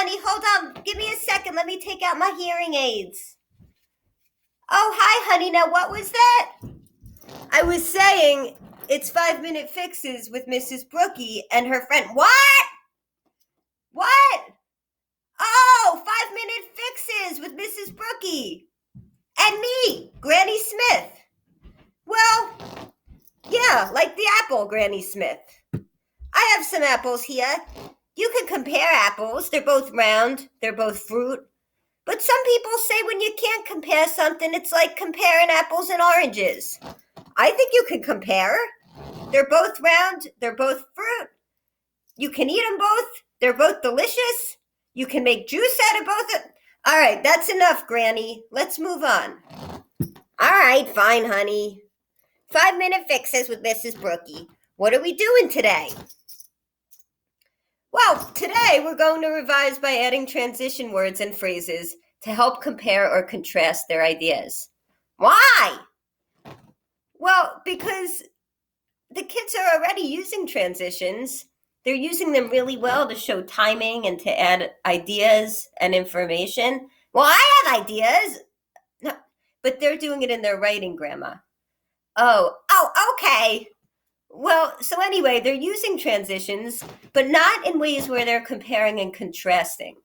honey. Hold on. Give me a second. Let me take out my hearing aids. Oh, hi, honey. Now, what was that? I was saying it's 5-minute fixes with Mrs. Brucki and her friend. What? What? Oh, 5-minute fixes with Mrs. Brucki and me, Granny Smith. Well, yeah, like the apple, Granny Smith. I have some apples here. You can compare apples. They're both round. They're both fruit. But some people say when you can't compare something, it's like comparing apples and oranges. I think you can compare. They're both round. They're both fruit. You can eat them both. They're both delicious. You can make juice out of both. All right, that's enough, Granny. Let's move on. All right, fine, honey. 5-minute fixes with Mrs. Brucki. What are we doing today? Well, today we're going to revise by adding transition words and phrases to help compare or contrast their ideas. Why? Well, because the kids are already using transitions. They're using them really well to show timing and to add ideas and information. Well, I have ideas. No, but they're doing it in their writing, Grandma. Oh, okay. Well, so anyway, they're using transitions, but not in ways where they're comparing and contrasting.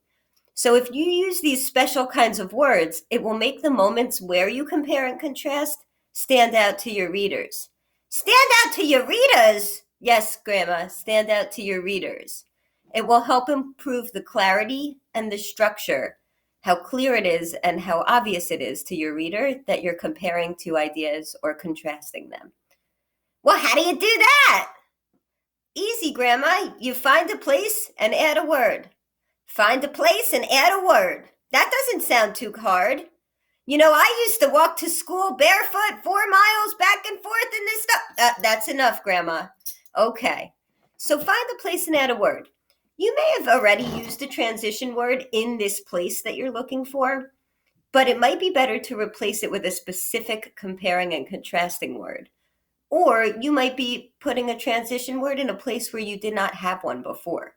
So if you use these special kinds of words, it will make the moments where you compare and contrast stand out to your readers. Stand out to your readers? Yes, Grandma, stand out to your readers. It will help improve the clarity and the structure, how clear it is and how obvious it is to your reader that you're comparing two ideas or contrasting them. Well, how do you do that? Easy, Grandma. You find a place and add a word. Find a place and add a word. That doesn't sound too hard. You know, I used to walk to school barefoot 4 miles back and forth in this stuff. That's enough, Grandma. Okay. So find a place and add a word. You may have already used a transition word in this place that you're looking for, but it might be better to replace it with a specific comparing and contrasting word. Or you might be putting a transition word in a place where you did not have one before.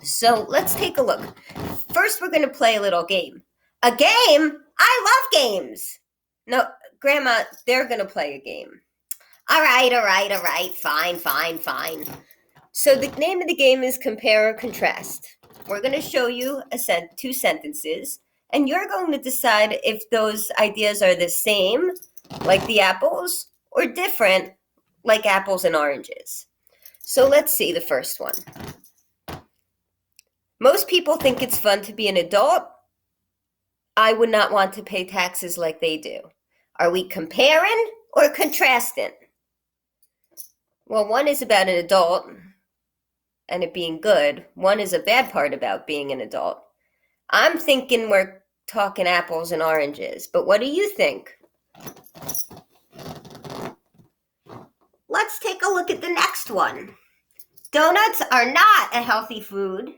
So let's take a look. First, we're going to play a little game. A game? I love games. No, Grandma, they're going to play a game. All right. Fine. So the name of the game is Compare or Contrast. We're going to show you two sentences, and you're going to decide if those ideas are the same, like the apples, or different, like apples and oranges. So let's see the first one. Most people think it's fun to be an adult. I would not want to pay taxes like they do. Are we comparing or contrasting? Well, one is about an adult and it being good. One is a bad part about being an adult. I'm thinking we're talking apples and oranges, but what do you think? Let's take a look at the next one. Donuts are not a healthy food.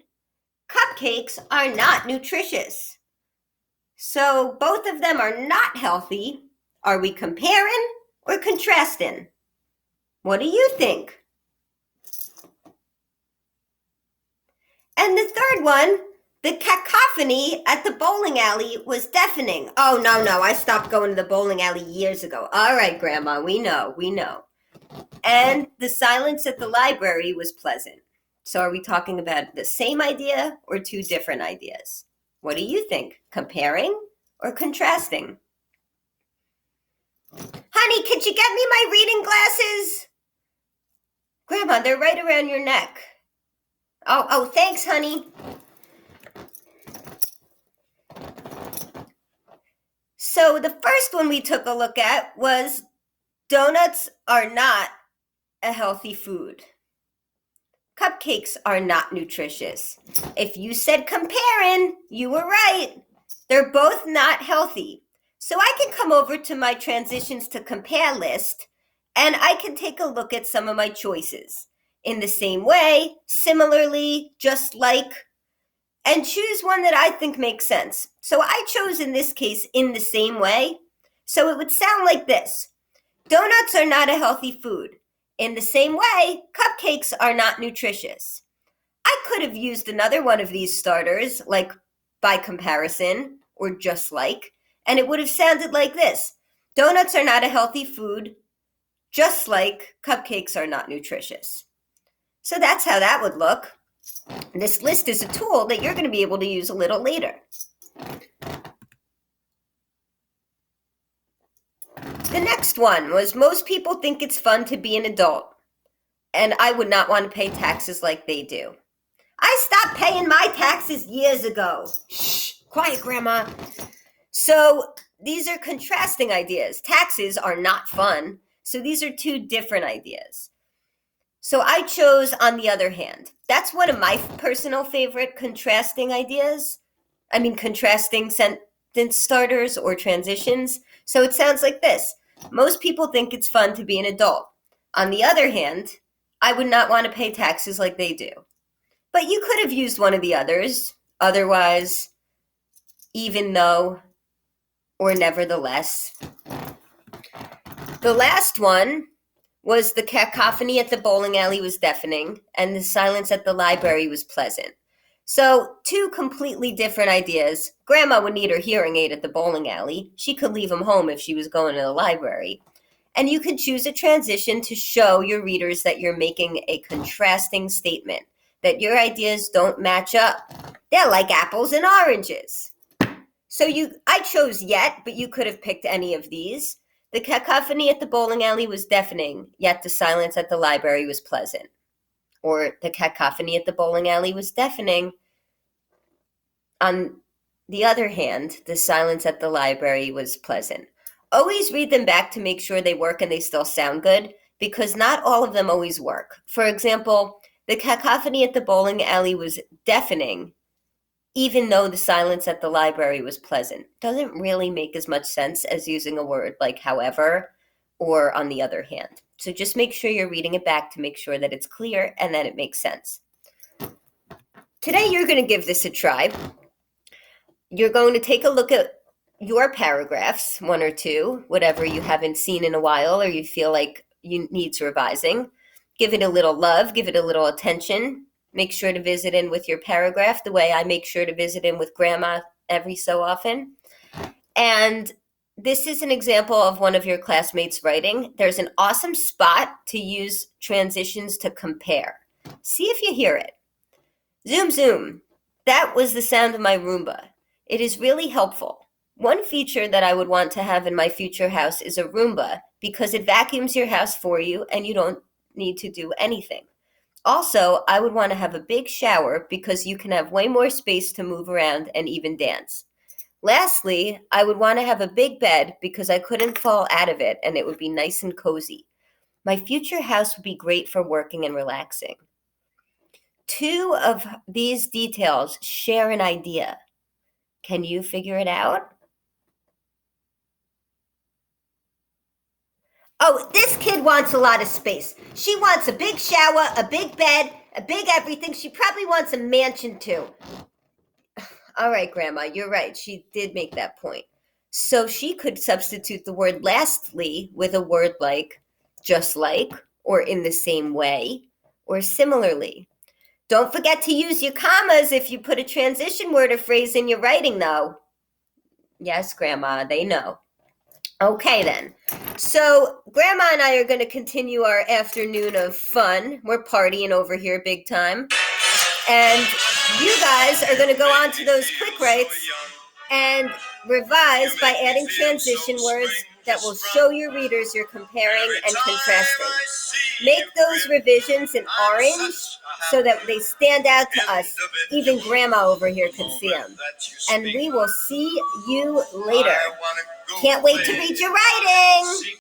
Cupcakes are not nutritious. So both of them are not healthy. Are we comparing or contrasting? What do you think? And the third one, the cacophony at the bowling alley was deafening. Oh, no, I stopped going to the bowling alley years ago. All right, Grandma, we know. And the silence at the library was pleasant. So are we talking about the same idea or two different ideas? What do you think? Comparing or contrasting? Honey, could you get me my reading glasses? Grandma, they're right around your neck. Oh, thanks, honey. So the first one we took a look at was donuts are not a healthy food. Cupcakes are not nutritious. If you said comparing, you were right. They're both not healthy. So I can come over to my transitions to compare list and I can take a look at some of my choices in the same way, similarly, just like, and choose one that I think makes sense. So I chose in this case in the same way. So it would sound like this. Donuts are not a healthy food. In the same way, cupcakes are not nutritious. I I could have used another one of these starters, like by comparison or just like, and it would have sounded like this. Donuts are not a healthy food, just like cupcakes are not nutritious. So that's how that would look. This list is a tool that you're going to be able to use a little later. The next one was most people think it's fun to be an adult, and I would not want to pay taxes like they do. I stopped paying my taxes years ago. Shh, quiet, Grandma. So these are contrasting ideas. Taxes are not fun. So these are two different ideas. So I chose on the other hand. That's one of my personal favorite contrasting ideas. Contrasting sentence starters or transitions. So it sounds like this. Most people think it's fun to be an adult. On the other hand, I would not want to pay taxes like they do. But you could have used one of the others. Otherwise, even though, or nevertheless. The last one was the cacophony at the bowling alley was deafening, and the silence at the library was pleasant. So, two completely different ideas. Grandma would need her hearing aid at the bowling alley. She could leave him home if she was going to the library. And you can choose a transition to show your readers that you're making a contrasting statement, that your ideas don't match up. They're like apples and oranges. So I chose yet, but you could have picked any of these. The cacophony at the bowling alley was deafening, yet the silence at the library was pleasant. Or the cacophony at the bowling alley was deafening. On the other hand, the silence at the library was pleasant. Always read them back to make sure they work and they still sound good, because not all of them always work. For example, the cacophony at the bowling alley was deafening, even though the silence at the library was pleasant. Doesn't really make as much sense as using a word like however or on the other hand. So just make sure you're reading it back to make sure that it's clear and that it makes sense. Today you're going to give this a try. You're going to take a look at your paragraphs, one or two, whatever you haven't seen in a while or you feel like you needs revising. Give it a little love, give it a little attention. Make sure to visit in with your paragraph the way I make sure to visit in with Grandma every so often. And this is an example of one of your classmates' writing. There's an awesome spot to use transitions to compare. See if you hear it. Zoom, zoom. That was the sound of my Roomba. It is really helpful. One feature that I would want to have in my future house is a Roomba because it vacuums your house for you and you don't need to do anything. Also, I would want to have a big shower because you can have way more space to move around and even dance. Lastly, I would want to have a big bed because I couldn't fall out of it and it would be nice and cozy. My future house would be great for working and relaxing. Two of these details share an idea. Can you figure it out? Oh, this kid wants a lot of space. She wants a big shower, a big bed, a big everything. She probably wants a mansion too. All right, Grandma, you're right. She did make that point. So she could substitute the word lastly with a word like just like, or in the same way, or similarly. Don't forget to use your commas if you put a transition word or phrase in your writing, though. Yes, Grandma, they know. Okay, then. So Grandma and I are going to continue our afternoon of fun. We're partying over here big time. And you guys are going to go on to those quick writes and revise by adding transition words that will show your readers you're comparing and contrasting. Make those revisions in orange so that they stand out to us. Even Grandma over here can see them. And we will see you later. Can't wait to read your writing.